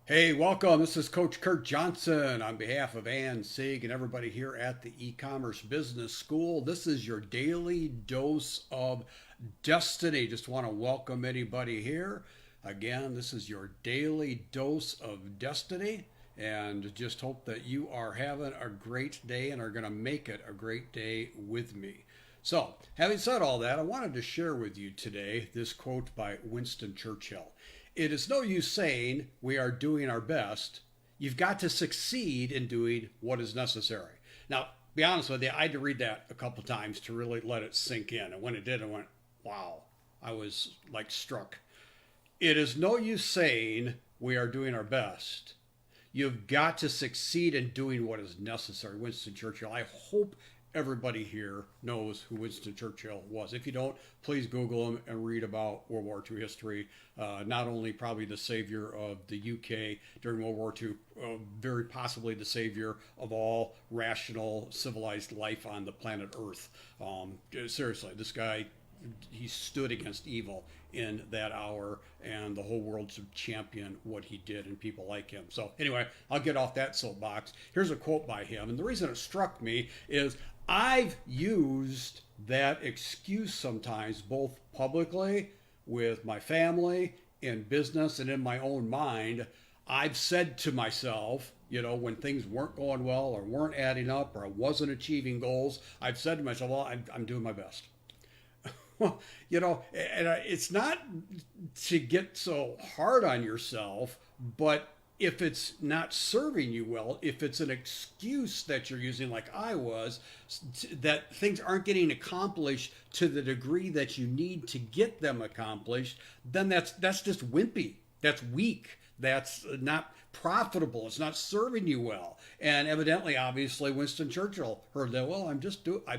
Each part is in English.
Hey, welcome. This is Coach Kurt Johnson on behalf of Ann Sieg and everybody here at the e-commerce business school. This is your daily dose of destiny. Just want to welcome anybody here. Again, this is your daily dose of destiny and just hope that you are having a great day and are going to make it a great day with me. So, having said all that, I wanted to share with you today this quote by Winston Churchill. It is no use saying we are doing our best. You've got to succeed in doing what is necessary. Now, be honest with you, I had to read that a couple times to really let it sink in. And when it did, I went, wow, I was like struck. It is no use saying we are doing our best. You've got to succeed in doing what is necessary. Winston Churchill. I hope everybody here knows who Winston Churchill was. If you don't, please Google him and read about World War II history. Not only probably the savior of the UK during World War II, very possibly the savior of all rational, civilized life on the planet Earth. Seriously, this guy, he stood against evil in that hour, and the whole world should champion what he did and people like him. So anyway, I'll get off that soapbox. Here's a quote by him, and the reason it struck me is I've used that excuse sometimes, both publicly with my family, in business, and in my own mind. I've said to myself, when things weren't going well or weren't adding up or I wasn't achieving goals, I've said to myself, well, I'm doing my best. Well, and it's not to get so hard on yourself, but if it's not serving you well, if it's an excuse that you're using, like I was, that things aren't getting accomplished to the degree that you need to get them accomplished, then that's just wimpy. That's weak. That's not profitable. It's not serving you well. And evidently, obviously, Winston Churchill heard that. Well, I'm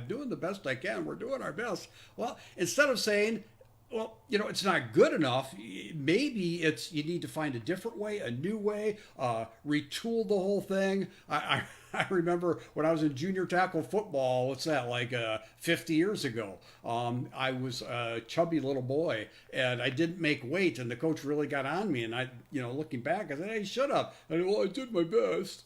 doing the best I can. We're doing our best. Well, instead of saying, well, it's not good enough. Maybe you need to find a different way, a new way, retool the whole thing. I remember when I was in junior tackle football, what's that, like 50 years ago? I was a chubby little boy and I didn't make weight, and the coach really got on me. And looking back, I said, hey, shut up. I said, well, I did my best.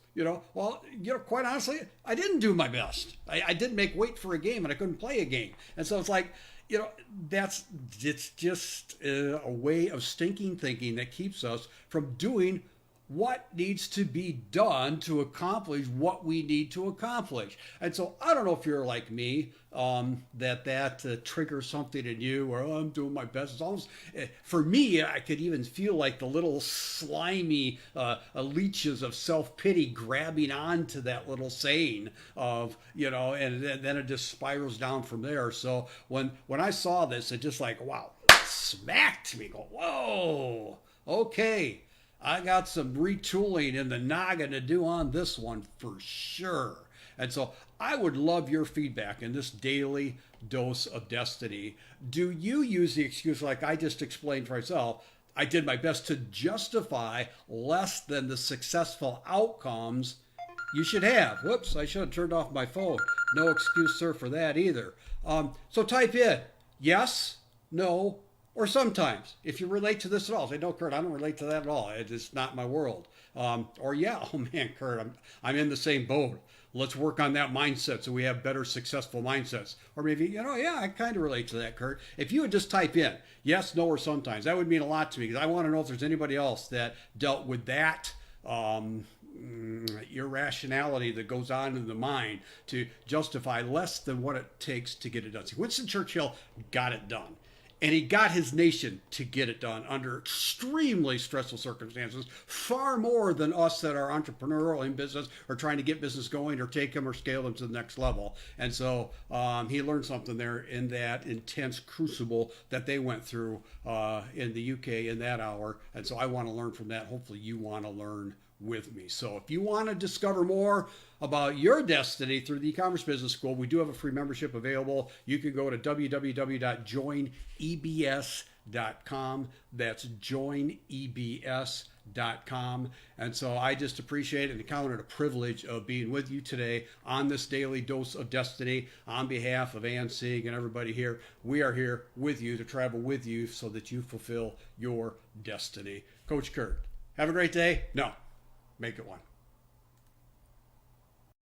Quite honestly, I didn't do my best. I didn't make weight for a game and I couldn't play a game. And so it's like, it's just a way of stinking thinking that keeps us from doing what needs to be done to accomplish what we need to accomplish. And so I don't know if you're like me, that triggers something in you, or oh, I'm doing my best. It's almost, for me, I could even feel like the little slimy leeches of self-pity grabbing onto that little saying of, and then it just spirals down from there. So when I saw this, it just like, wow, smacked me. Go, whoa, okay. I got some retooling in the noggin to do on this one for sure. And so I would love your feedback in this daily dose of destiny. Do you use the excuse like I just explained for myself? I did my best to justify less than the successful outcomes you should have. Whoops, I should have turned off my phone. No excuse, sir, for that either. So type in yes, no, or sometimes, if you relate to this at all, say, no, Kurt, I don't relate to that at all. It's not my world. Or, yeah, oh man, Kurt, I'm in the same boat. Let's work on that mindset so we have better, successful mindsets. Or maybe, yeah, I kind of relate to that, Kurt. If you would just type in yes, no, or sometimes, that would mean a lot to me because I want to know if there's anybody else that dealt with that irrationality that goes on in the mind to justify less than what it takes to get it done. See, Winston Churchill got it done. And he got his nation to get it done under extremely stressful circumstances, far more than us that are entrepreneurial in business or trying to get business going or take them or scale them to the next level. And so he learned something there in that intense crucible that they went through in the UK in that hour. And so I want to learn from that. Hopefully you want to learn with me. So if you want to discover more about your destiny through the e-commerce business school, we do have a free membership available. You can go to www.joinebs.com. That's joinebs.com. And so I just appreciate and count it a privilege of being with you today on this daily dose of destiny. On behalf of Ann Sieg and everybody here, we are here with you to travel with you so that you fulfill your destiny. Coach Kurt, Have a great day. No, make it one.